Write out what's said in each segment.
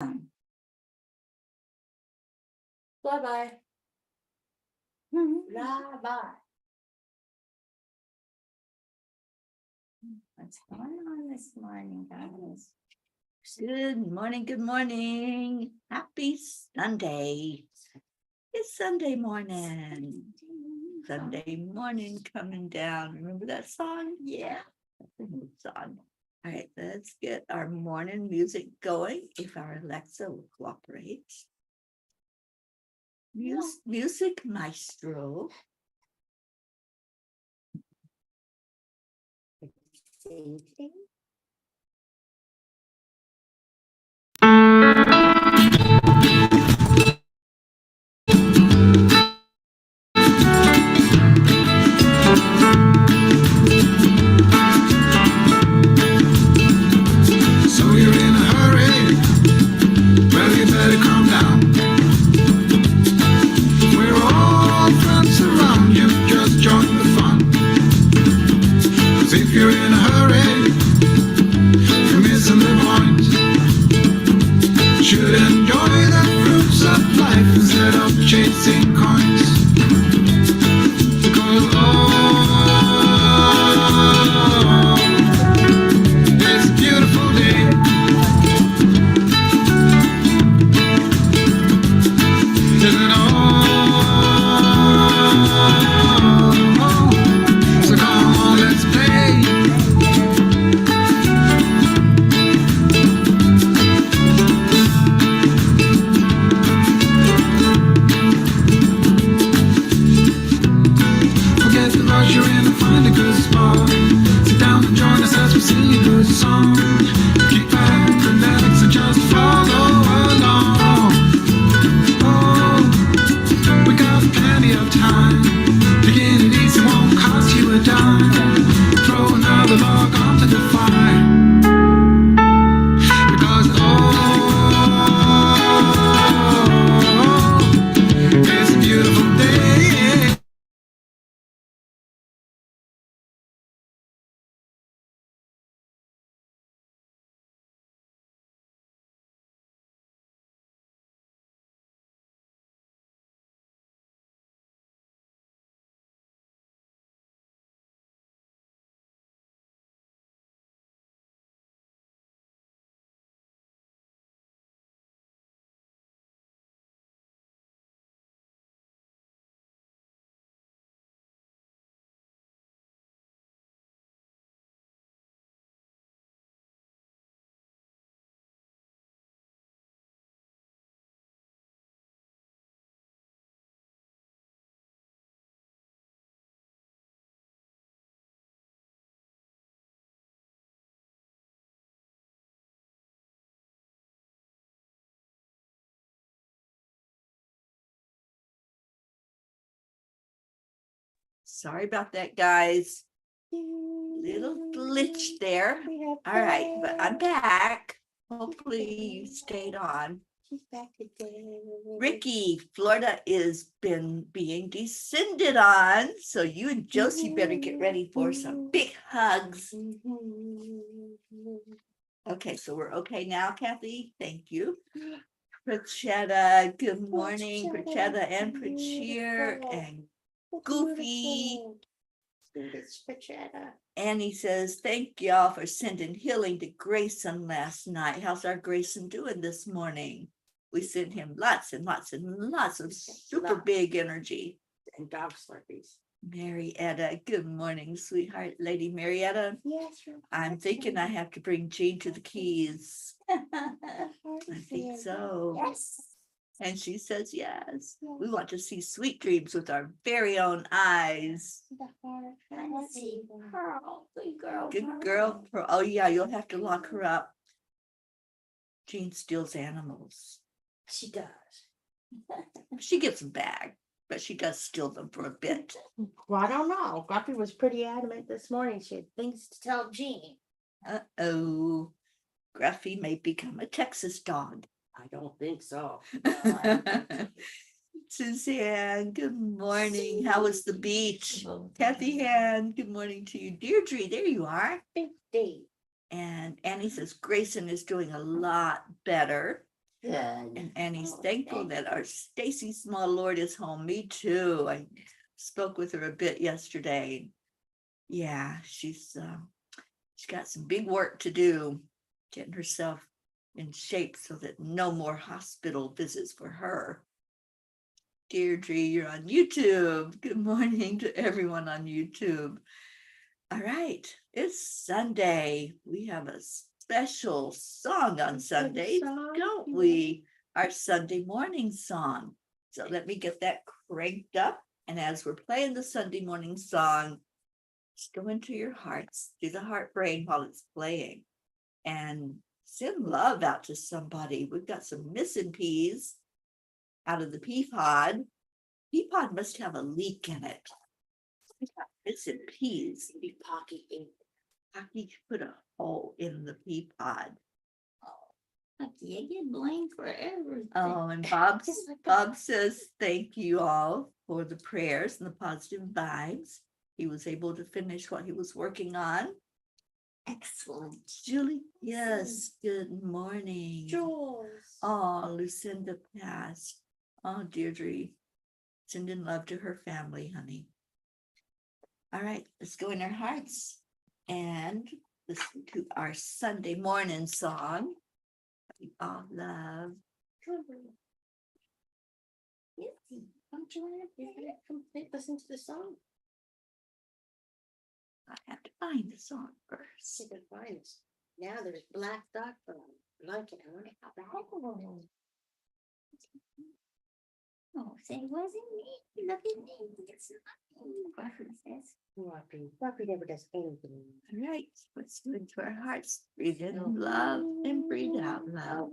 Bye-bye. Bye-bye. What's going on this morning, guys? Good morning, good morning. Happy Sunday. It's Sunday morning. Sunday morning coming down. Remember that song? Yeah, that's a new song. All right, let's get our morning music going if our Alexa will cooperate. Music maestro. So you're in a hurry? Well, you better calm down. We're all friends around you, just join the fun. 'Cause if you're in a hurry, you're missing the point. Should enjoy the fruits of life instead of chasing coins. Because it's a beautiful day. Isn't all? So come on, let's play. Forget the rush, you're in and find a good spot. Sit down and join us as we sing a good song. Keep back, relax, and just follow along. Oh, we got plenty of time. Taking it easy won't cost you a dime. Throw another log onto the fire. Because it's a beautiful day. Sorry about that, guys. Little glitch there. All right, but I'm back. Hopefully you stayed on. She's back again. Ricky, Florida is been being descended on. So you and Josie better get ready for some big hugs. Okay, so we're okay now, Kathy. Thank you. Prachetta, good morning, Prachetta and Prachir and Goofy. It's Prachetta. Annie says, thank y'all for sending healing to Grayson last night. How's our Grayson doing this morning? We sent him lots and lots and lots of super big energy. And dog slurpees. Marietta, good morning, sweetheart. Lady Marietta, Yes. I'm thinking I have to bring Jean to the Keys. I think so. Yes. And she says, yes. We want to see sweet dreams with our very own eyes. Let's see. Pearl. Good girl. Good girl. Oh, yeah, you'll have to lock her up. Jean steals animals. She does. She gets them back, but she does steal them for a bit. Well, I don't know. Grumpy was pretty adamant this morning. She had things to tell Jean. Uh-oh. Gruffy may become a Texas dog. I don't think so. Suzanne, good morning. How was the beach? Kathy Ann, good morning to you. Deirdre, there you are. Big day. And Annie says Grayson is doing a lot better. Good. And Annie's Oh, thankful thank that you. our Stacy Small Lord is home. Me too. I spoke with her a bit yesterday. Yeah, she's got some big work to do, getting herself in shape so that no more hospital visits for her. Deirdre, you're on YouTube. Good morning to everyone on YouTube. All right, it's Sunday. We have a special song on Sundays, don't we? Our Sunday morning song. So let me get that cranked up. And as we're playing the Sunday morning song, just go into your hearts, do the heart brain while it's playing, and send love out to somebody. We've got some missing peas out of the peapod. Peapod must have a leak in it. We got missing peas. Be Pocky ink. Pocky put a hole in the peapod. You get blamed for everything. Oh, and Bob says thank you all for the prayers and the positive vibes. He was able to finish what he was working on. Excellent. Julie, yes, good morning. Jules. Oh, Lucinda passed. Oh, Deirdre, sending love to her family, honey. All right, let's go in our hearts and listen to our Sunday morning song. We all love. Come join us. You're gonna come listen to the song. I have to find the song first. You can find us. Now there's black dot for blanket. I wonder how that. Oh, say it wasn't me. Look at me. It's not me. Buffy says. Buffy never does anything. All right, let's go into our hearts. Breathe in love and breathe out love.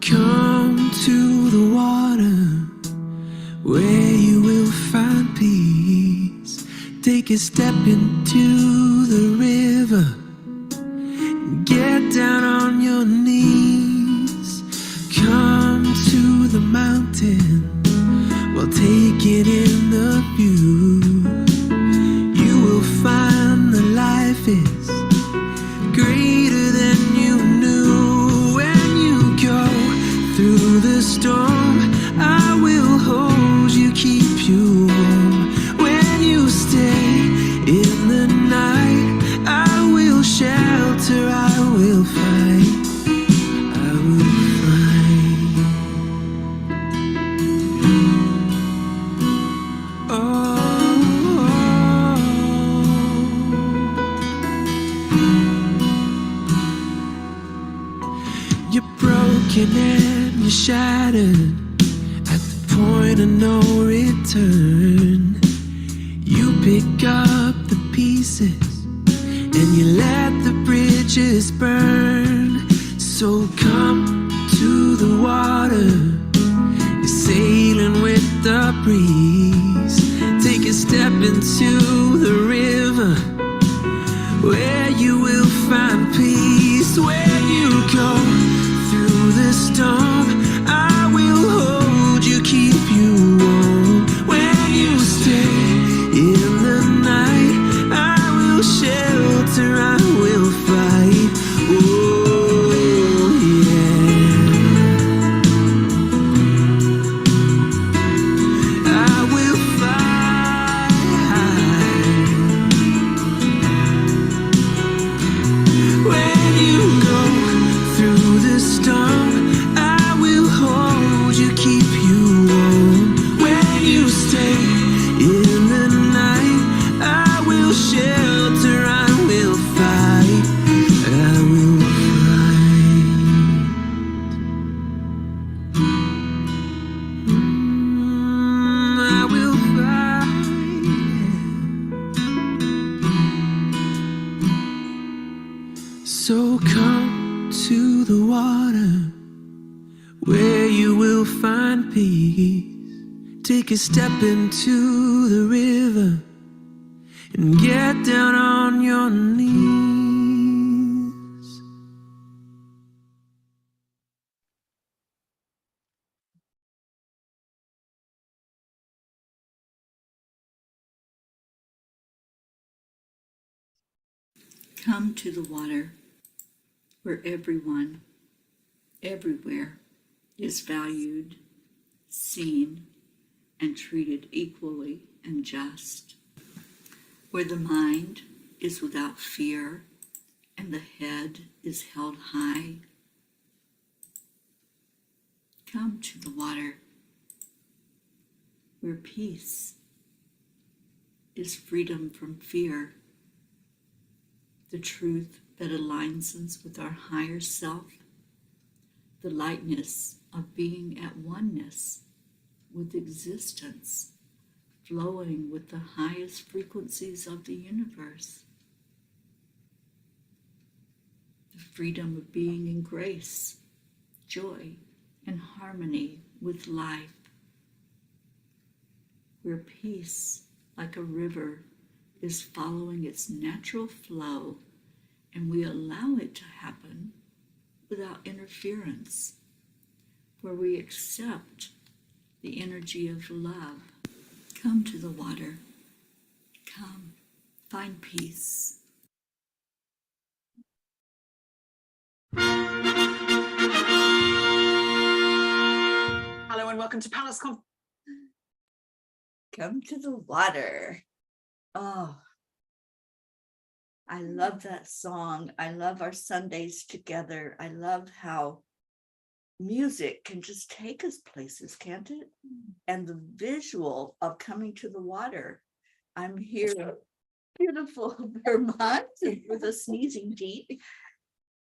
Come to the water where you will find peace. Take a step into the river. Get down on your knees. Come to the mountain while taking in the view. You will find that life is greater than you knew. When you go through the storm, I will hold you, keep you warm. When you stay in the night, I will shelter, I will fight, I will fight. You're broken and you're shattered at the point of no return. You pick up the pieces and you let the bridges burn. So come to the water, you're sailing with the breeze. Take a step into the river where you will find peace. When you go through the storm, I will hold you, keep you warm. When you stay in the night, I will shelter, I will fight. Oh yeah, I will fight. When you go through the storm, I will hold you, keep you warm. When you stay in the night, I will shelter, I will fight, I will fight. I will fight. So come to the water where you will find peace. Take a step into the river and get down on your knees. Come to the water where everyone, everywhere is valued, seen, and treated equally and just, where the mind is without fear and the head is held high. Come to the water where peace is freedom from fear, the truth that aligns us with our higher self, the lightness of being at oneness with existence, flowing with the highest frequencies of the universe, the freedom of being in grace, joy, and harmony with life, where peace, like a river, is following its natural flow, and we allow it to happen without interference, where we accept the energy of love. Come to the water. Come, find peace. Hello and welcome to Palace Come to the water. Oh, I love that song. I love our Sundays together. I love how music can just take us places, can't it? And the visual of coming to the water. I'm here in beautiful Vermont with a sneezing Jean.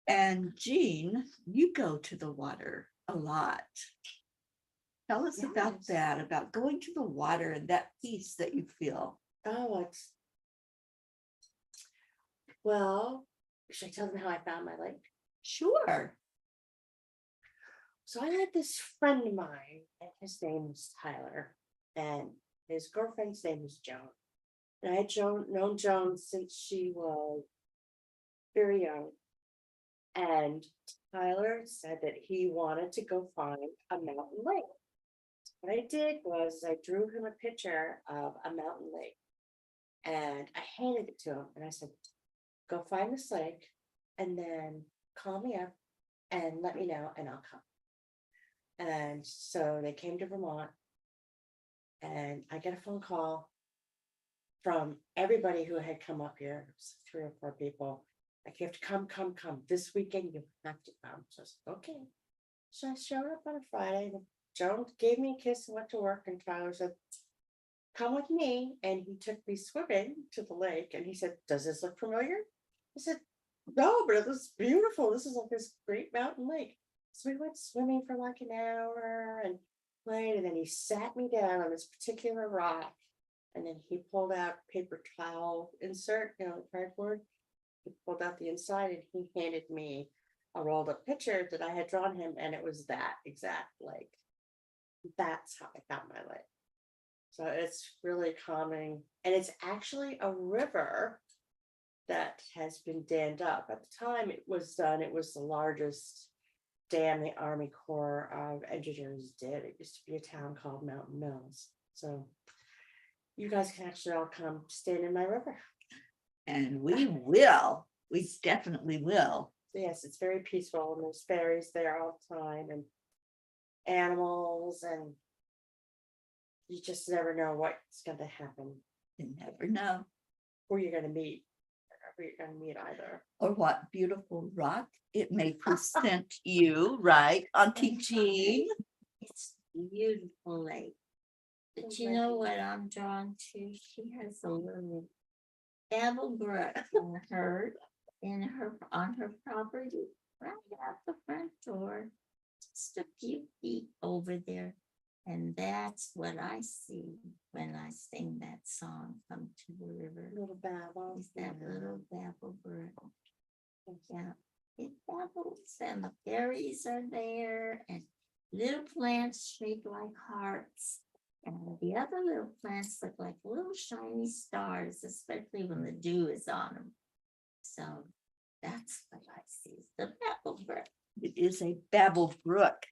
And Jean, you go to the water a lot. Tell us about Yes. that, about going to the water and that peace that you feel. Oh, well, should I tell them how I found my lake? Sure. So I had this friend of mine, and his name's Tyler, and his girlfriend's name is Joan. And I had known Joan since she was very young. And Tyler said that he wanted to go find a mountain lake. What I did was I drew him a picture of a mountain lake, and I handed it to him, and I said, go find this lake and then call me up and let me know and I'll come. And so they came to Vermont, and I get a phone call from everybody who had come up here. It was 3 or 4 people. Like, you have to come this weekend. You have to come. So I said, okay. So I showed up on a Friday. And Joan gave me a kiss and went to work. And Tyler said, come with me. And he took me swimming to the lake. And he said, does this look familiar? I said, no, but it was beautiful. This is like this great mountain lake. So we went swimming for like an hour and played. And then he sat me down on this particular rock. And then he pulled out paper towel insert, cardboard. He pulled out the inside and he handed me a rolled up picture that I had drawn him. And it was that exact lake. That's how I found my lake. So it's really calming. And it's actually a river that has been dammed up. At the time it was done, it was the largest dam the Army Corps of Engineers did. It used to be a town called Mountain Mills. So you guys can actually all come stand in my river. And we will. We definitely will. Yes, it's very peaceful, and there's fairies there all the time, and animals, and you just never know what's going to happen, You never know. who you're going to meet, or who you're going to meet either. Or what beautiful rock it may present you, right, Auntie Jean? It's a beautiful lake. But you know what I'm drawn to? She has a little Devil brook on her property, right out the front door, just a few feet over there. And that's what I see when I sing that song, Come to the River. Little babble. Is that little babble brook. Yeah, it babbles and the fairies are there and little plants shaped like hearts. And the other little plants look like little shiny stars, especially when the dew is on them. So that's what I see, the babble brook. It is a babble brook.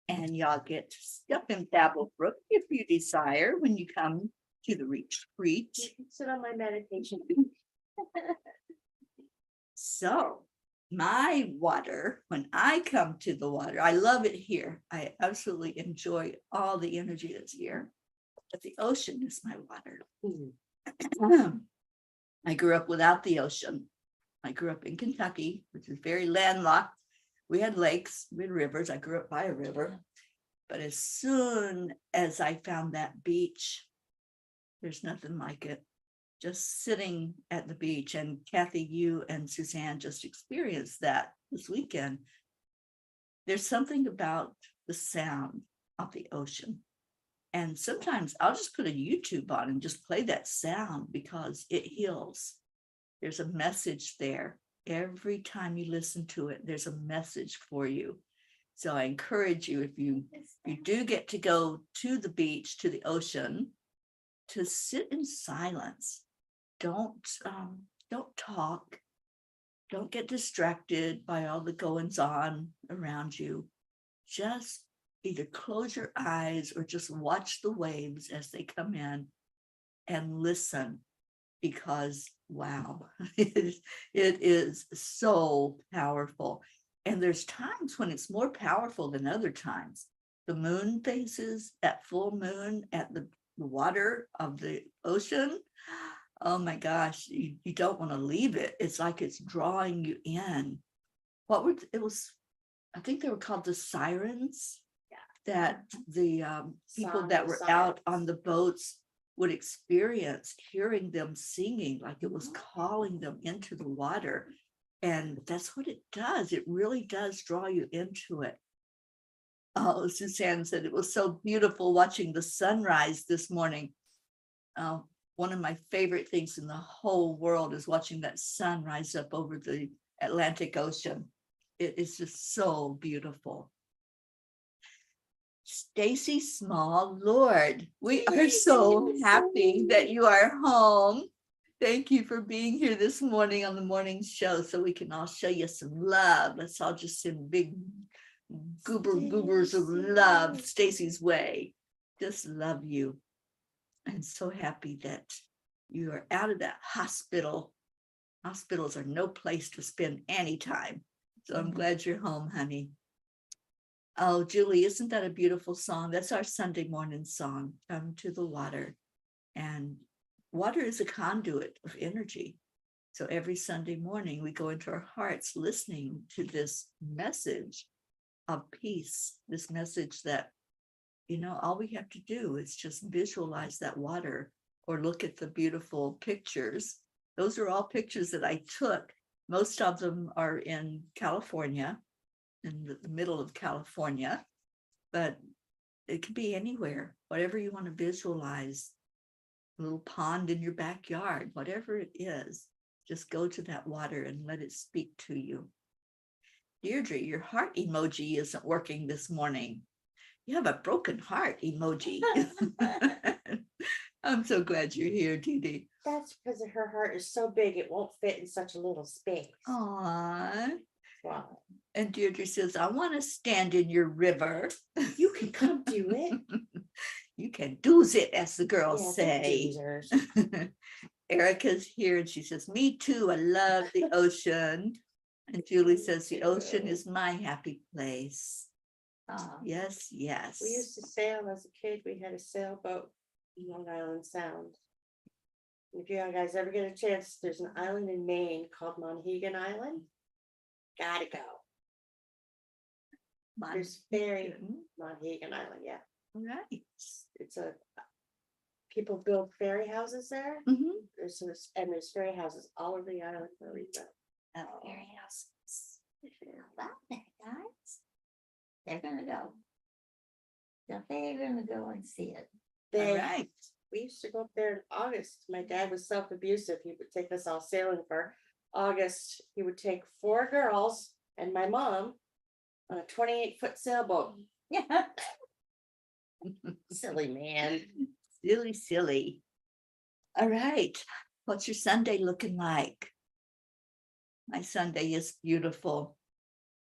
And y'all get to step in Babble Brook if you desire when you come to the retreat. You can sit on my meditation. So my water, when I come to the water, I love it here. I absolutely enjoy all the energy that's here. But the ocean is my water. I grew up without the ocean. I grew up in Kentucky, which is very landlocked. We had lakes, we had rivers. I grew up by a river. But as soon as I found that beach, there's nothing like it. Just sitting at the beach, and Kathy, you and Suzanne just experienced that this weekend. There's something about the sound of the ocean. And sometimes I'll just put a YouTube on and just play that sound because it heals. There's a message there. Every time you listen to it, there's a message for you. So I encourage you, if you do get to go to the beach, to the ocean, to sit in silence. Don't talk. Don't get distracted by all the goings on around you. Just either close your eyes or just watch the waves as they come in and listen, because wow, it is so powerful. And there's times when it's more powerful than other times. The moon phases at full moon at the water of the ocean. Oh my gosh, you don't want to leave it. It's like it's drawing you in. I think they were called the sirens. Yeah. That the people that were out on the boats would experience, hearing them singing, like it was calling them into the water. And that's what it does. It really does draw you into it. Oh, Suzanne said it was so beautiful watching the sunrise this morning. One of my favorite things in the whole world is watching that sun rise up over the Atlantic Ocean. It is just so beautiful. Stacy Small, Lord, we are so happy that you are home. Thank you for being here this morning on the morning show so we can all show you some love. Let's all just send big goobers of love Stacy's way. Just love you. I'm so happy that you are out of that hospital. Hospitals are no place to spend any time. So I'm glad you're home, honey. Oh, Julie, isn't that a beautiful song? That's our Sunday morning song, Come to the Water. And water is a conduit of energy. So every Sunday morning, we go into our hearts listening to this message of peace, this message that, all we have to do is just visualize that water or look at the beautiful pictures. Those are all pictures that I took. Most of them are in California, in the middle of California, but it could be anywhere, whatever you want to visualize. A little pond in your backyard, whatever it is, just go to that water and let it speak to you. Deirdre, your heart emoji isn't working this morning. You have a broken heart emoji. I'm so glad you're here, Dee Dee. That's because her heart is so big, it won't fit in such a little space. Aww. Wow. And Deirdre says, I want to stand in your river. You can come do it. You can do it, as the girls say. The Erica's here and she says, me too. I love the ocean. And Julie says, the ocean is my happy place. Yes, yes. We used to sail as a kid. We had a sailboat in Long Island Sound. If you guys ever get a chance, there's an island in Maine called Monhegan Island. Gotta go. There's Monhegan Island, yeah. Right. It's people build fairy houses there. Mm-hmm. There's fairy houses all over the island where we go. Fairy houses. About that, guys. They're gonna go. They're gonna go and see it. All right. We used to go up there in August. My dad was self-abusive. He would take us all sailing for August. He would take 4 girls and my mom on a 28-foot sailboat. Yeah. Silly man. Silly. All right. What's your Sunday looking like? My Sunday is beautiful.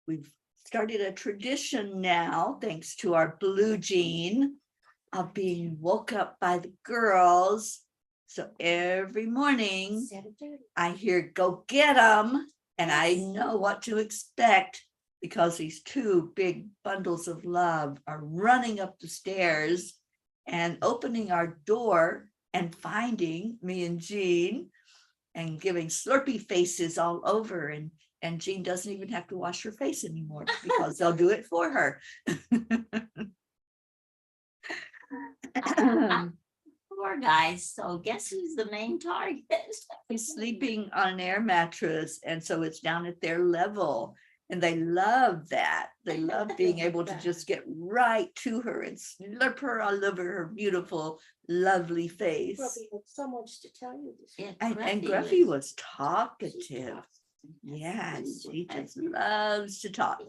We've started a tradition now, thanks to our blue jean, of being woke up by the girls. So every morning I hear, go get them. And I know what to expect because these two big bundles of love are running up the stairs and opening our door and finding me and Jean and giving slurpy faces all over. And Jean doesn't even have to wash her face anymore because they'll do it for her. Poor guys. So guess who's the main target? He's sleeping on an air mattress, and so it's down at their level. And they love that. They love being able to just get right to her and slurp her all over her beautiful, lovely face. Grumpy had so much to tell you this Yeah, morning. And Grumpy Gruffy was- was talkative. Yeah, she just loves to talk.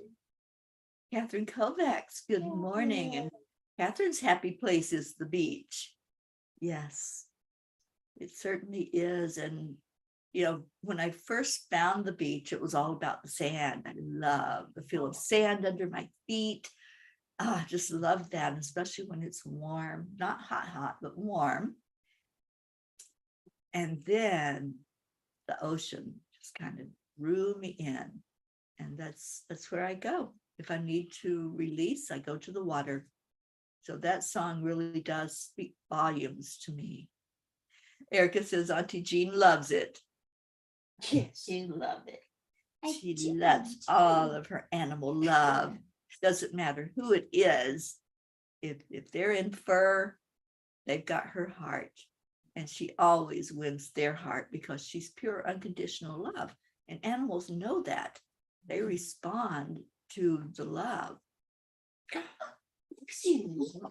Catherine Kovacs, good morning. And Catherine's happy place is the beach. Yes, it certainly is. And, you know, when I first found the beach, it was all about the sand. I love the feel of sand under my feet. I just love that, especially when it's warm, not hot, but warm. And then the ocean just kind of drew me in. And that's where I go. If I need to release, I go to the water. So that song really does speak volumes to me. Erica says Auntie Jean loves it. Yes. You love it. She do loves too. all of her animal love. Doesn't matter who it is. If they're in fur, they've got her heart. And she always wins their heart because she's pure unconditional love. And animals know that. They respond to the love.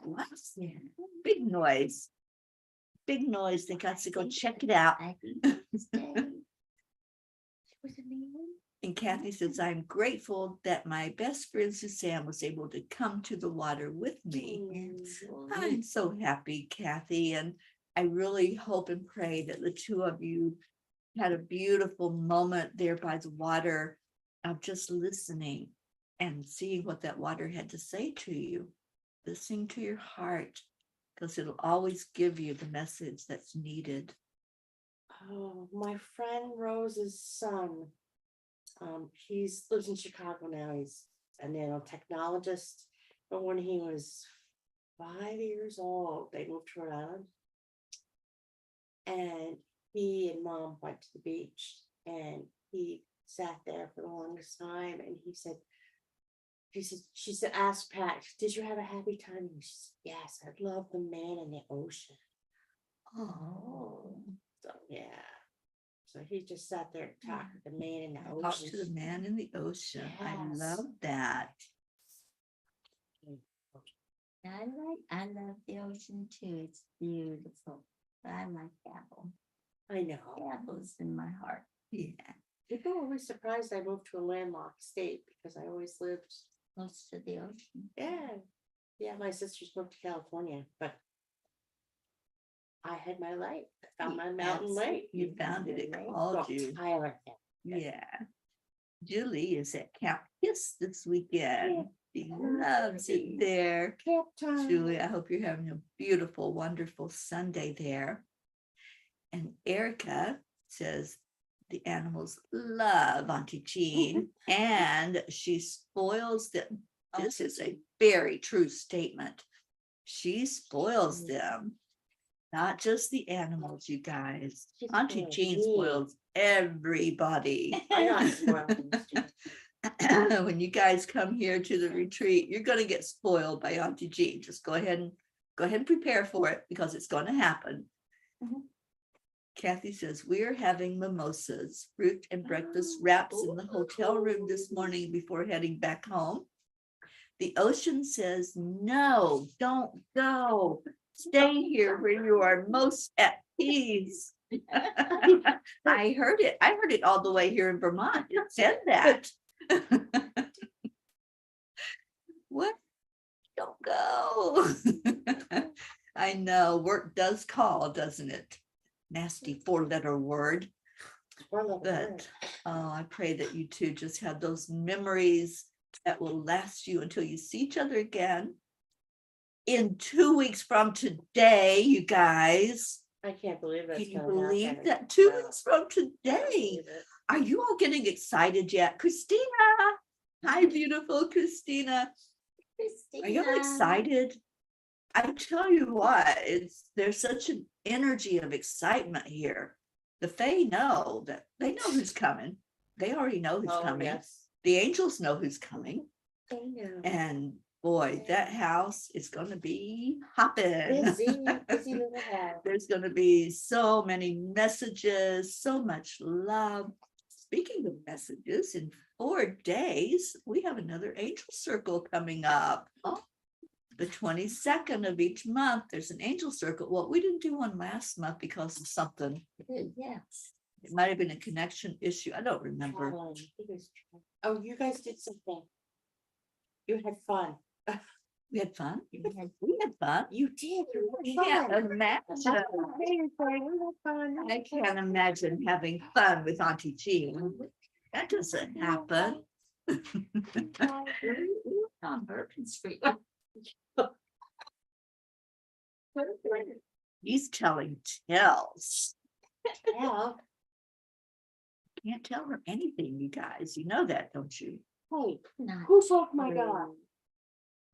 What's that? Big noise. Big noise. They got to go check it out. I think it's Dave. Was it me? And Kathy says, I'm grateful that my best friend Suzanne was able to come to the water with me. I'm so happy, Kathy. And I really hope and pray that the two of you had a beautiful moment there by the water of just listening and seeing what that water had to say to you. Listening to your heart, because it'll always give you the message that's needed. Oh, my friend Rose's son. He's lives in Chicago now. He's a nanotechnologist. But when he was 5 years old, they moved to Rhode Island. And he and mom went to the beach and he sat there for the longest time. And she said, ask Pat, did you have a happy time? And she said, yes, I love the man in the ocean. Oh, So yeah. So he just sat there and talked to the man in the Talk ocean. to the man in the ocean. I Yes. love that. I love the ocean too. It's beautiful. But I like Apple. I know. Apple's in my heart. Yeah. People were always surprised I moved to a landlocked state because I always lived. Close to the ocean. Yeah, my sisters moved to California, but I had my light. I found my mountain light. You found it. It Right. called Well, you. Tyler. Yeah. Julie is at Camp Kiss this weekend. She loves it there. Camp time. Julie, I hope you're having a beautiful, wonderful Sunday there. And Erica says the animals love Auntie Jean and she spoils them. This is a very true statement. She spoils them, not just the animals, you guys. She Auntie spoils Jean me. spoils everybody. I got spoiled. When you guys come here to the retreat, you're going to get spoiled by Auntie Jean. Just go ahead and prepare for it because it's going to happen. Mhm. Kathy says, we're having mimosas, fruit and breakfast wraps in the hotel room this morning before heading back home. The ocean says, no, don't go. Stay here where you are most at peace. I heard it. I heard it all the way here in Vermont. It said that. What? Don't go. I know work does call, doesn't it? Nasty 4-letter word. But I pray that you two just have those memories that will last you until you see each other again. In 2 weeks from today, you guys. I can't believe that's Can you gonna believe happen. that? 2 No. weeks from Can't today. believe it. Are you all getting excited yet? Christina, hi, beautiful Christina. Are you all excited? I tell you what, there's such an energy of excitement here. The Fae know that they know who's coming. They already know who's coming. Yes. The angels know who's coming. They know. And boy, that house is going to be hopping. Busy little house. There's going to be so many messages, so much love. Speaking of messages, in 4 days, we have another angel circle coming up. Oh. The 22nd of each month, there's an angel circle. Well, we didn't do one last month because of something. Yes. It might have been a connection issue. I don't remember. Oh, you guys did something. You had fun. We had fun. We had We had fun. You did. You You had can't fun. imagine. I can't imagine having fun with Auntie Jean. That doesn't happen. we were on Bourbon Street. He's telling tales. Yeah. Can't tell her anything, you guys. You know that, don't you? Hey, Not who broke my dog?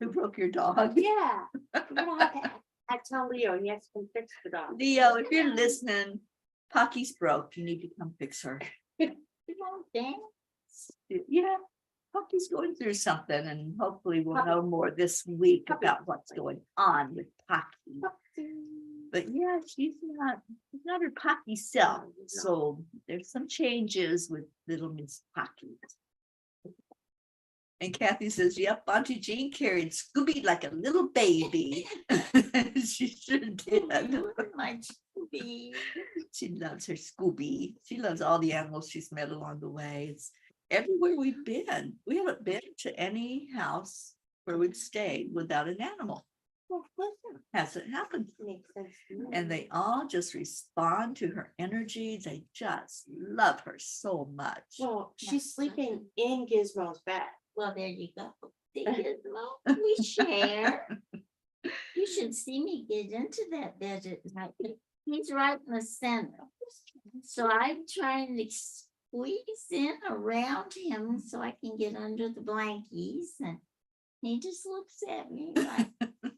Who broke your dog? Yeah. We're gonna have to- I tell Leo he has to come fix the dog. Leo, if you're listening, Pocky's broke. You need to come fix her. you know, dance. Yeah, Pocky's going through something, and hopefully we'll know more this week about what's going on with Pocky. But yeah, she's not her Pocky self. So there's some changes with little Miss Pocky. And Kathy says, yep, Auntie Jean carried Scooby like a little baby. She sure did. My Scooby. She loves her Scooby. She loves all the animals she's met along the way. It's everywhere we've been. We haven't been to any house where we've stayed without an animal. Well, listen, Hasn't happened. makes sense to me. And they all just respond to her energy. They just love her so much. Well, she's sleeping in Gizmo's bed. Well, there you go. The Gizmo, we share. You should see me get into that bed at night. He's right in the center. So I'm trying to squeeze in around him so I can get under the blankies, and he just looks at me like,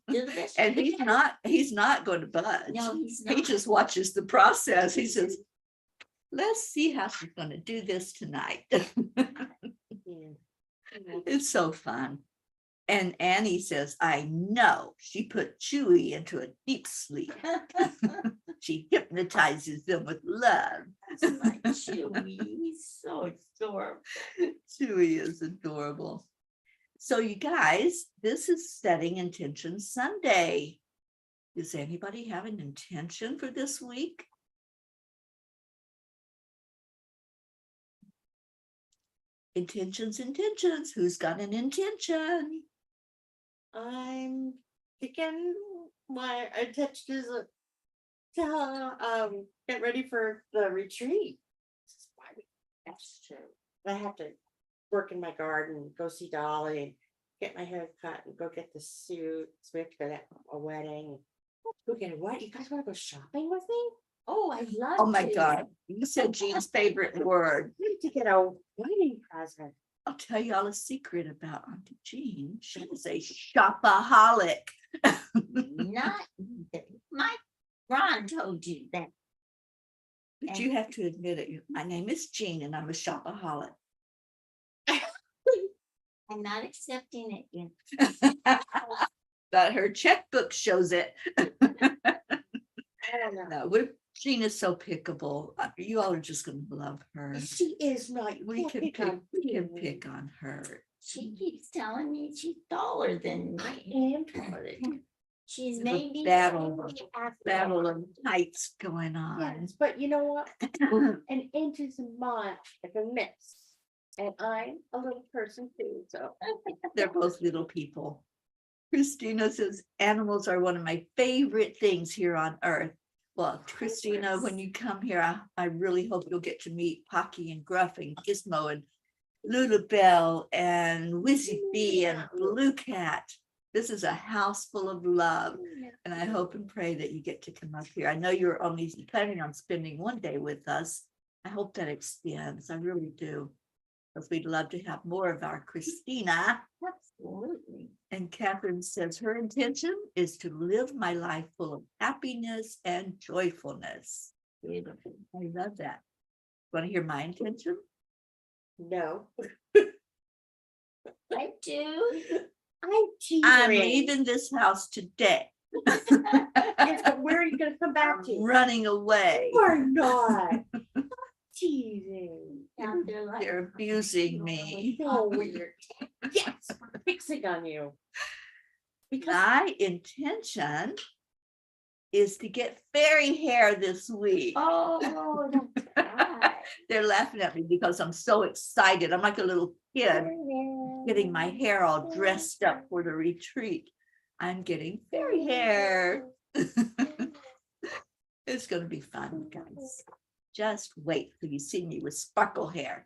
do the best you And can. he's not going to budge. No, he's He not. just watches the process. He says, let's see how she's going to do this tonight. Yeah. It's so fun. And Annie says, I know she put Chewy into a deep sleep. She hypnotizes them with love. Like Chewy, he's so adorable. Chewy is adorable. So you guys, this is Setting Intention Sunday. Does anybody have an intention for this week? Intentions. Who's got an intention? I'm thinking my intention is to get ready for the retreat. That's true. I have to work in my garden, go see Dolly, get my hair cut, and go get the suit. So we have to go to a wedding. Go get a what? You guys want to go shopping with me? Oh, I love Oh my you. God, you said Jean's favorite word. We have to get a wedding present. I'll tell y'all a secret about Auntie Jean. She is a shopaholic. Not, my Ron told you that. But you have to admit it. My name is Jean and I'm a shopaholic. I'm not accepting it yet. But her checkbook shows it. I don't know. No, Jean is so pickable. You all are just going to love her. She is not. You We can't can pick pick, on we can Jean. pick on her. She keeps telling me she's taller than I me. am taller than you. She's There's a maybe battle of heights going on. Yes, but you know what? An inch is a mile, like a miss. And I'm a little person too, so. They're both little people. Christina says animals are one of my favorite things here on earth. Well, Christina, when you come here, I really hope you'll get to meet Pocky and Gruff and Gizmo and Lulabelle and Wizzy Bee and Blue Cat. This is a house full of love. And I hope and pray that you get to come up here. I know you're only planning on spending one day with us, I hope that extends. I really do. Because we'd love to have more of our Christina. Absolutely. And Catherine says her intention is to live my life full of happiness and joyfulness. Beautiful. I love that. Want to hear my intention? No. I do. I'm teetering. I'm leaving this house today. Yes, but where are you gonna come back to? Running away. You are not. Teasing. Out there like. They're abusing me. No, weird. Yes, we're fixing on you. Because My intention is to get fairy hair this week. Oh, that's right. They're laughing at me because I'm so excited. I'm like a little kid getting my hair all dressed up for the retreat. I'm getting fairy hair. It's going to be fun, guys. Just wait till you see me with sparkle hair.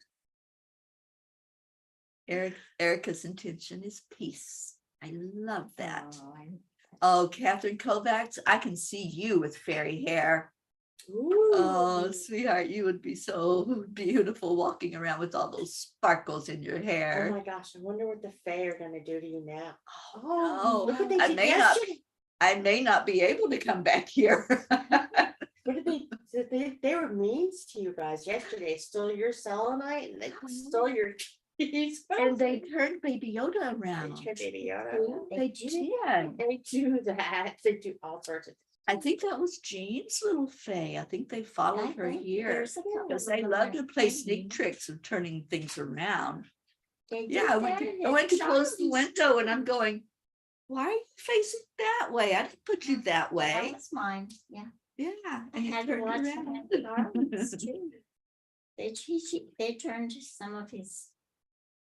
Erica's intention is peace. I love that. Oh, Catherine Kovacs, I can see you with fairy hair. Oh, Ooh. sweetheart, you would be so beautiful walking around with all those sparkles in your Oh hair. my gosh, I wonder what the Fae are gonna do to you now. Oh, Look what they I did may not- yesterday. I may not be able to come back here. What did they were mean to you guys yesterday, stole your selenite and they stole your keys. And they turned Baby Yoda They around. turned Baby Yoda. They did. They do that. They do all sorts of. I think that was Jean's little Fae. I think they followed her here because they love to play sneak tricks of turning things around. Yeah, I went to close the window and I'm going, why are you facing that way? I didn't put you that way. That's mine, yeah. Yeah. I And you had to turned watch around. him at the gardens too. They turned some of his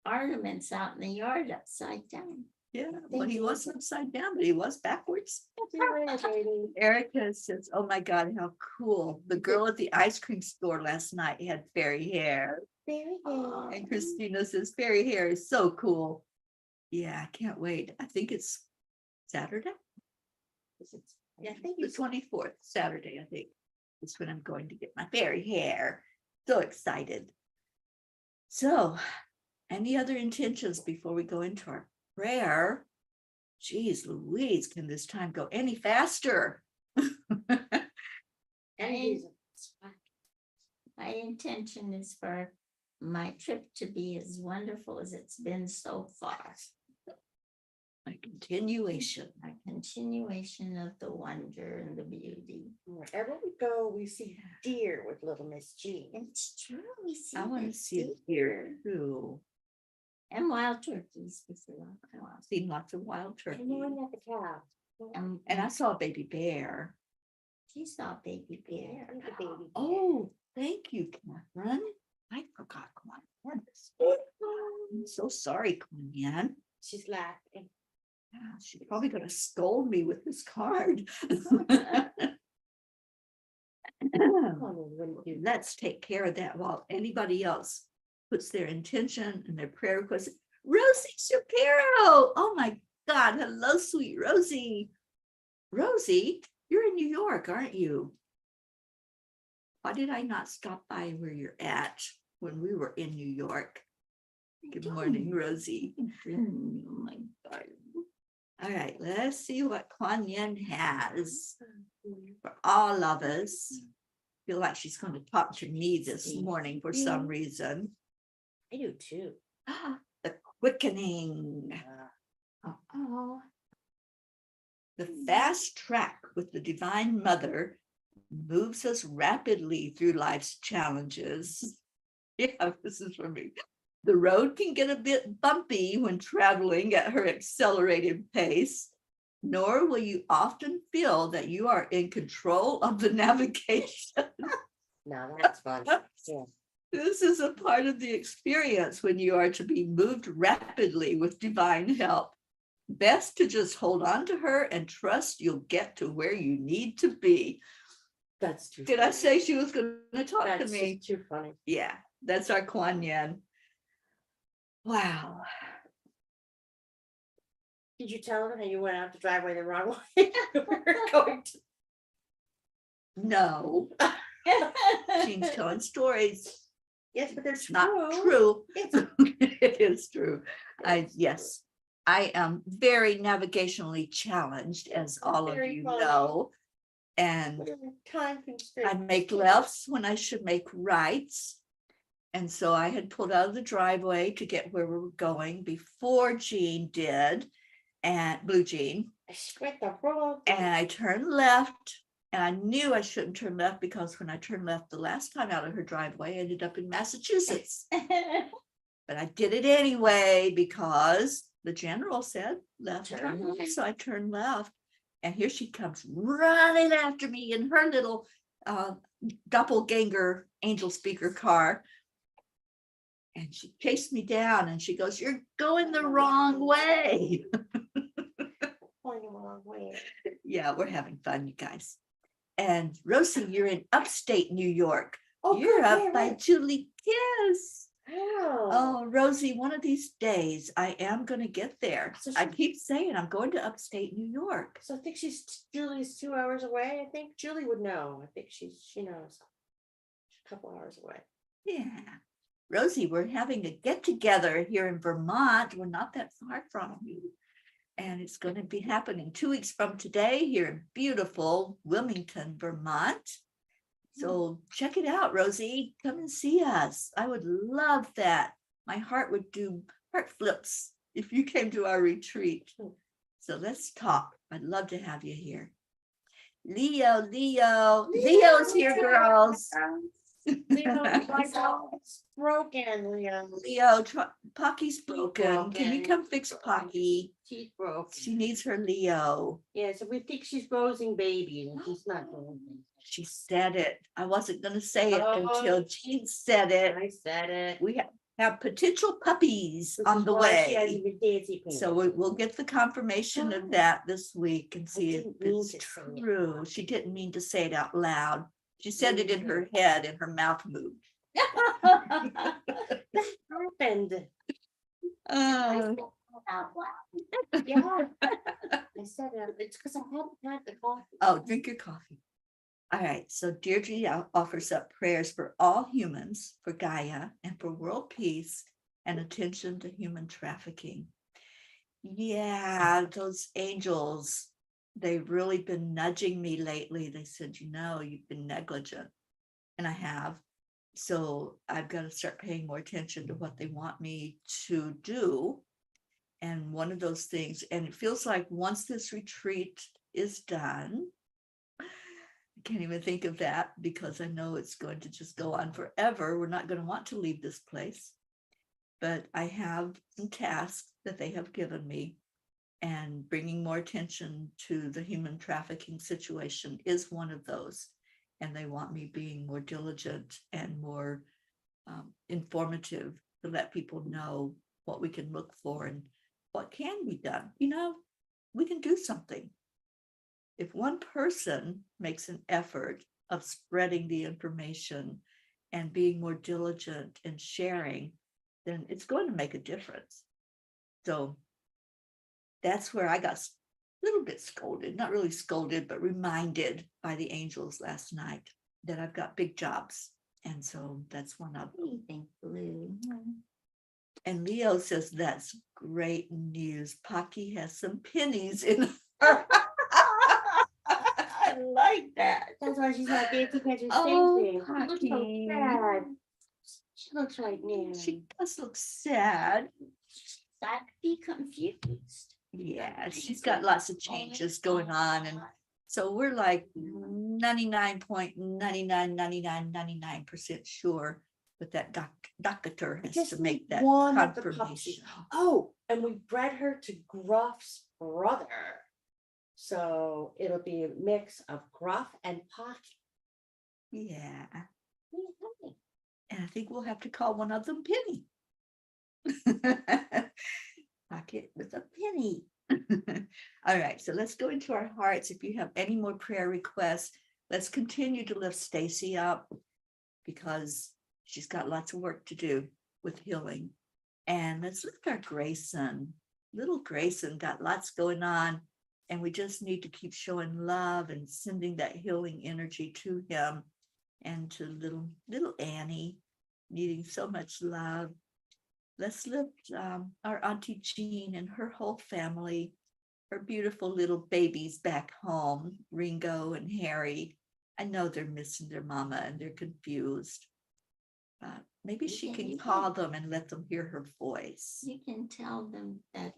ornaments out in the yard upside down. Yeah, well, he wasn't upside down, but he was backwards. Yeah, baby. Erica says, oh my God, how cool. The girl at the ice cream store last night had fairy hair. Very good. And Christina says, fairy hair is so cool. Yeah, I can't wait. I think it's Saturday. Yeah, I think The it's 24th, Saturday, I think. Is when I'm going to get my fairy hair. So excited. So, any other intentions before we go into our prayer? Geez, Louise, can this time go any faster? and My intention is for my trip to be as wonderful as it's been so far. A continuation. A continuation of the wonder and the beauty. wherever we go, we see deer with little Miss Jean. It's true. We see I want that to see it deer here too. and wild turkeys. We see lots of wild. I've seen lots of wild turkey. And one at the cow. And I saw a baby bear. she saw baby bear. The baby. Oh, thank you, Catherine. I forgot Kwan Yan. I'm so sorry, Kwan Yan. She's laughing. Yeah, she's probably gonna scold me with this card. Let's take care of that while anybody else puts their intention and their prayer request. Rosie Shapiro. Oh my God. Hello, sweet Rosie. Rosie, you're in New York, aren't you? Why did I not stop by where you're at when we were in New York? Good morning, Rosie. Oh my God. All right, let's see what Kwan Yin has for all of us. Feel like she's going to talk to me this morning for some reason. I do too. The quickening. Oh, The fast track with the Divine Mother moves us rapidly through life's challenges. Yeah, this is for me. The road can get a bit bumpy when traveling at her accelerated pace, nor will you often feel that you are in control of the navigation. No, that's fun. Yeah. This is a part of the experience when you are to be moved rapidly with divine help. Best to just hold on to her and trust you'll get to where you need to be. That's too Did I say she was going to talk That's to me? just too funny. Yeah, that's our Kwan Yin. Wow. Did you tell them how you went out the driveway the wrong way? We were going to- No. Jean's telling stories. Yes, but It's it's not true. It's It is true. Yes, I am very navigationally challenged, as all of Very you funny. know. And time I constraint. make lefts when I should make rights. And so I had pulled out of the driveway to get where we were going before Jean did, and Blue Jean, I squint the wrong. and I turned left. And I knew I shouldn't turn left because when I turned left the last time out of her driveway, I ended up in Massachusetts. But I did it anyway because the general said left turn left. So I turned left. And here she comes running after me in her little doppelganger angel speaker car. And she chased me down and she goes, "You're going the wrong way." Going the wrong way. Yeah, we're having fun, you guys. And Rosie, you're in upstate New York. Oh, You're good, up where, by where? Julie Kiss. Wow. Oh, Rosie, one of these days I am going to get there. So I she- keep saying I'm going to upstate New York. So I think Julie's 2 hours away. I think Julie would know. I think she knows. She's a couple hours away. Yeah. Rosie, we're having a get together here in Vermont. We're not that far from you. And it's going to be happening 2 weeks from today here in beautiful Wilmington, Vermont. So check it out, Rosie. Come and see us. I would love that. My heart would do heart flips if you came to our retreat. So let's talk. I'd love to have you here. Leo's here, girls. Leo, my dog's broken, Leo. Leo, Pocky's broken. Can you broken. come fix Pocky? She's broken. She needs her Leo. Yeah, so we think she's Rosing baby and she's not Rosing. She said it. I wasn't going to say it Oh. until Jean said it. I said it. We have potential puppies This on is the why she way. hasn't been dancing pants. So we'll get the confirmation of that this week and see if didn't mean it's to say it. true. She didn't mean to say it out loud. She said it in her head and her mouth moved. That happened. Oh, Yeah. I said it. It's because I haven't had the coffee. oh, drink your coffee. All right, so Deirdre offers up prayers for all humans, for Gaia, and for world peace and attention to human trafficking. Yeah, those angels, they've really been nudging me lately. They said, you've been negligent. And I have. So I've got to start paying more attention to what they want me to do. And one of those things, and it feels like once this retreat is done, I can't even think of that because I know it's going to just go on forever. We're not going to want to leave this place. But I have some tasks that they have given me, and bringing more attention to the human trafficking situation is one of those. And they want me being more diligent and more informative to let people know what we can look for and what can be done. We can do something. If one person makes an effort of spreading the information and being more diligent and sharing, then it's going to make a difference. So that's where I got a little bit scolded, not really scolded, but reminded by the angels last night that I've got big jobs. And so that's one of them. Anything blue. And Leo says, that's great news. Pocky has some pennies in her. I like that. That's why she's not dancing catching Oh, singing. She looks so Pocky. sad. She looks like me. She does look sad. I'd be confused. Yeah, she's got lots of changes going on. And so we're like 99.999999% sure, but that doctor has Just to make that one of the confirmation. puppies. Oh, and we bred her to Gruff's brother. So it'll be a mix of Gruff and Pocky. Yeah. And I think we'll have to call one of them Penny. Pocket with a penny. All right, so let's go into our hearts. If you have any more prayer requests, let's continue to lift Stacy up because she's got lots of work to do with healing. And let's lift our Grayson. Little Grayson got lots going on, and we just need to keep showing love and sending that healing energy to him and to little Annie, needing so much love. Let's lift our Auntie Jean and her whole family, her beautiful little babies back home, Ringo and Harry. I know they're missing their mama and they're confused. Maybe she can call them and let them hear her voice. You can tell them that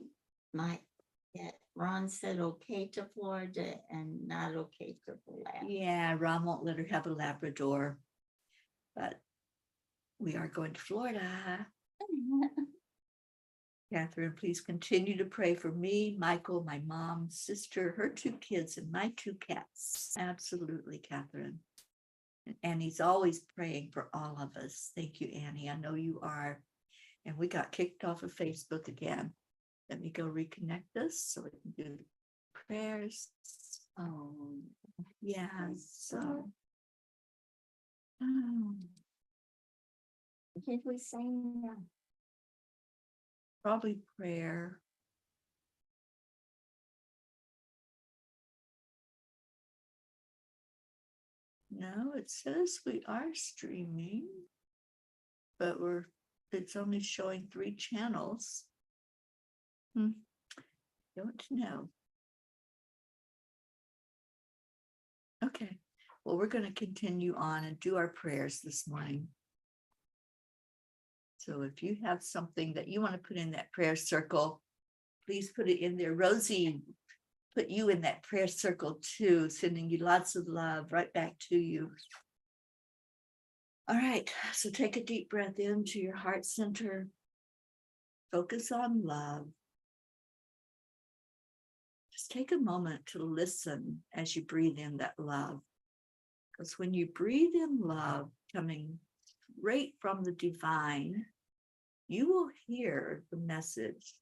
Ron said okay to Florida and not okay to the lab. Yeah, Ron won't let her have a Labrador, but we are going to Florida. Catherine, please continue to pray for me, Michael, my mom, sister, her 2 kids, and my 2 cats. Absolutely, Catherine. And Annie's always praying for all of us. Thank you, Annie. I know you are. And we got kicked off of Facebook again. Let me go reconnect us so we can do prayers. Oh, yeah. So, Did we sing? probably prayer. No, it says we are streaming, but it's only showing 3 channels. Don't know. Okay, well, we're going to continue on and do our prayers this morning. So if you have something that you want to put in that prayer circle, please put it in there. Rosie, put you in that prayer circle too, sending you lots of love right back to you. All right, so take a deep breath into your heart center. Focus on love. Just take a moment to listen as you breathe in that love. Because when you breathe in love coming right from the divine, you will hear the message.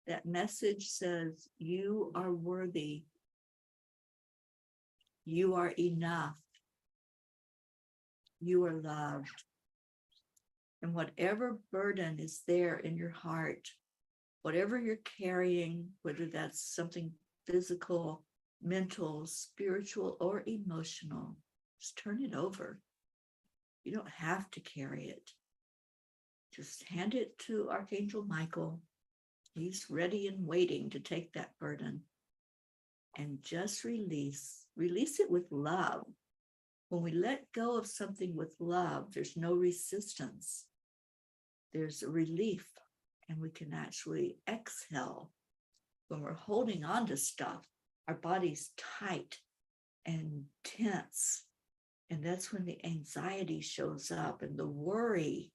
That message says, you are worthy. You are enough. You are loved. And whatever burden is there in your heart, whatever you're carrying, whether that's something physical, mental, spiritual, or emotional, just turn it over. You don't have to carry it. Just hand it to Archangel Michael. He's ready and waiting to take that burden. And just release it with love. When we let go of something with love, there's no resistance. There's a relief, and we can actually exhale. When we're holding on to stuff, our body's tight and tense. And that's when the anxiety shows up and the worry.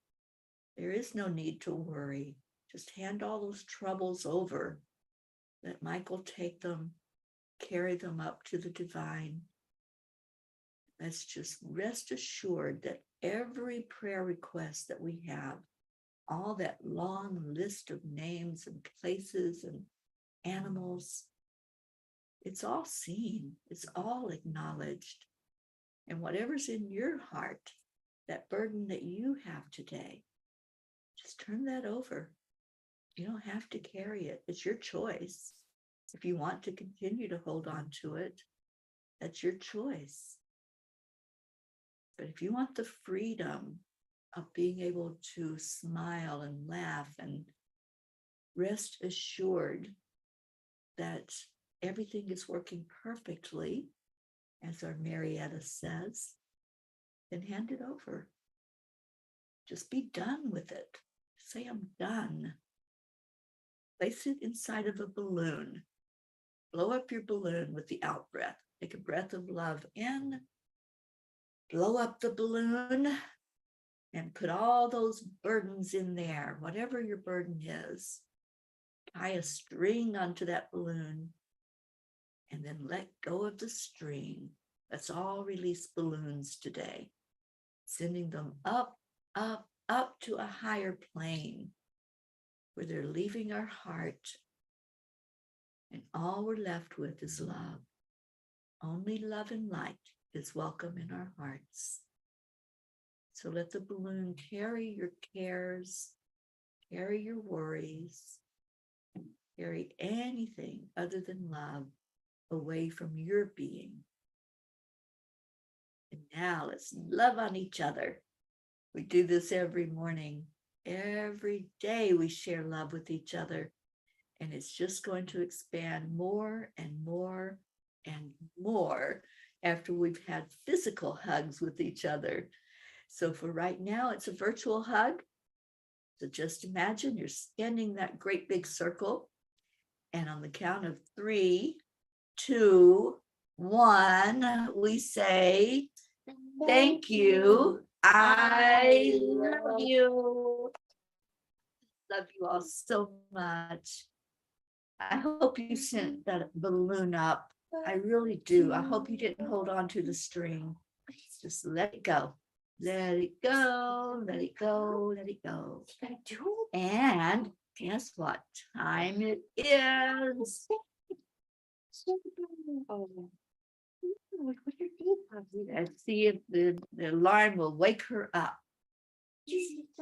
There is no need to worry. Just hand all those troubles over. Let Michael take them, carry them up to the divine. Let's just rest assured that every prayer request that we have, all that long list of names and places and animals, it's all seen, it's all acknowledged. And whatever's in your heart, that burden that you have today, just turn that over. You don't have to carry it. It's your choice. If you want to continue to hold on to it, that's your choice. But if you want the freedom of being able to smile and laugh and rest assured that everything is working perfectly, as our Marietta says, then hand it over. Just be done with it. Say, I'm done. Place it inside of a balloon. Blow up your balloon with the out breath. Take a breath of love in, blow up the balloon, and put all those burdens in there, whatever your burden is. Tie a string onto that balloon and then let go of the string. Let's all release balloons today, sending them up, up, up to a higher plane where they're leaving our heart. And all we're left with is love. Only love and light is welcome in our hearts. So let the balloon carry your cares, carry your worries, carry anything other than love away from your being. And Now let's love on each other. We do this every morning. Every day we share love with each other. And it's just going to expand more and more and more after we've had physical hugs with each other. So for right now, it's a virtual hug. So just imagine you're standing that great big circle. And on the count of 3, 2, 1, we say, thank you. I love you. Love you all so much. I hope you sent that balloon up. I really do. I hope you didn't hold on to the string. Just let it go. Let it go. Let it go. Let it go. And guess what time it is? Let's see if the alarm will wake her up. Good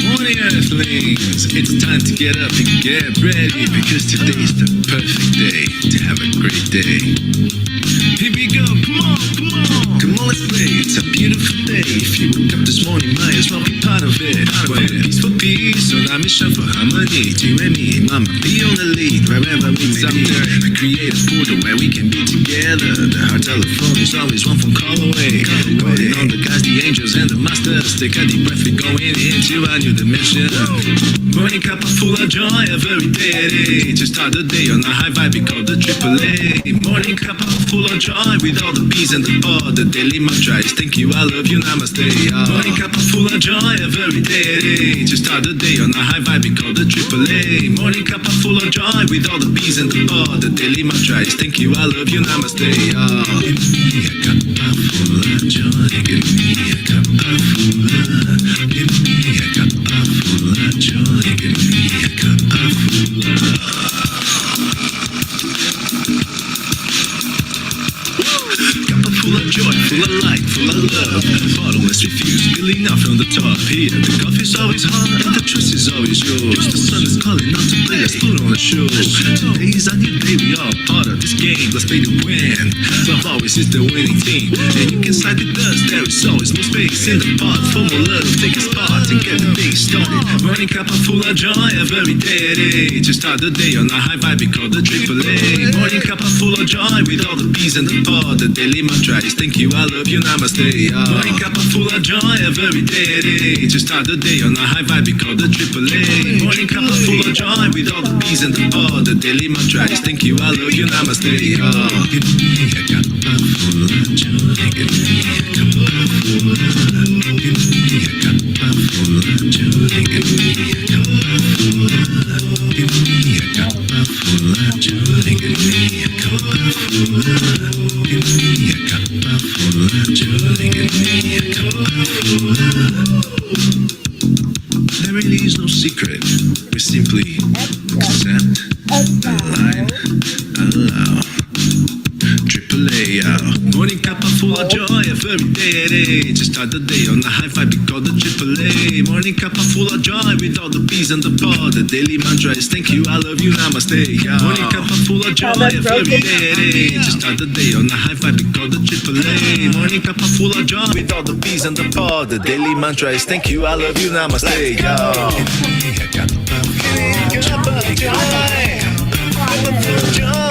morning, Earthlings. It's time to get up and get ready because today's the perfect day to have a great day. Here we go, come on, come on. Come on, let's play. It's a beautiful day. If you woke up this morning, might as well be part of it. Piece for piece, on a mission for harmony. You and me, mama, be on the lead. Wherever we may be, we create a portal where we can be together. The heart telephone is always one phone call away. Calling on the guys, the angels, and the masters. Take a deep breath, we're going into a new dimension. Morning Cuppa Fulla Joy, every day. To start the day on a high vibe, we call the AAA. Morning Cuppa Fulla Joy, with all the P's and the pod. The daily mantra is thank you, I love you, namaste. Morning Cuppa Fulla Joy, every day. To start the day on a high vibe, we call the AAA. Morning Cuppa Fulla Joy, with all the P's and the pod. The daily mantra is thank you, I love you, namaste. Give me a cuppa full of joy. Give me a cuppa full of. Give me a cuppa full of joy. Give me a cuppa full of. Cuppa full of joy, full of light, full of love. Bottomless refuse, spilling out from the top. Here, the coffee's always hot and the trust is always yours. The sun is calling out to play, let's put on a show. Today's a new day, we all part of this game. Let's play to win. Love always is the winning team. And you can side with us, there is always no space in the pot. For more love, take a spot and get the day started. Morning Cuppa Fulla Joy, every day. To start the day on a high vibe, we call the AAA. Morning Cuppa Fulla Joy, with all the P's and the pod. The daily mantra is thank you, I love you, namaste. Morning Cuppa Fulla Joy, every day. To start the day on a high vibe, we call the AAA. Morning Cuppa Fulla Joy, with all the P's and the pod. The daily mantra is thank you, I love you, namaste. Give me a cuppa full of joy. Give me a cuppa full of. Give me a cuppa full of joy. Give me a cuppa full of. Give me a cuppa full of joy. Give me a cuppa full of. Give me a cuppa full of joy. Give me a cuppa full of. There really is no secret. We simply accept, align, allow. AAA, morning Cuppa Fulla Joy, every day. To start the day on a high vibe, we call the AAA. Morning Cuppa Fulla Joy, with all the P's and the pod. The daily mantra is thank you, I love you, namaste. Morning Cuppa Fulla Joy, every day. To start the day on a high vibe, we call the AAA. Morning Cuppa Fulla Joy, with all the P's and the pod. The daily mantra is thank you, I love you, namaste. Give me a cuppa full of joy.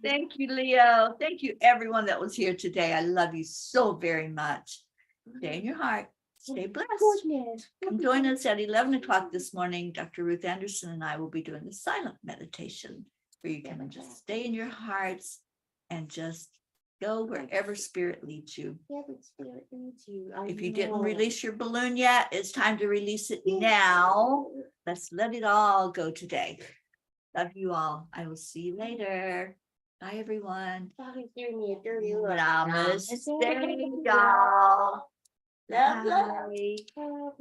Thank you, Leo. Thank you, everyone that was here today. I love you so very much. Stay in your heart, Stay blessed. Goodness. Come join us at 11 o'clock this morning. Dr. Ruth Anderson and I will be doing the silent meditation where you can just stay in your hearts and just go wherever spirit leads you. Yeah, but spirit needs you. If you didn't release your balloon yet, it's time to release it now. Let's let it all go today. Love you all. I will see you later. Bye, everyone. Bobby's giving me a dirty look. Namaste, y'all. Love, love. Bye. Love, love.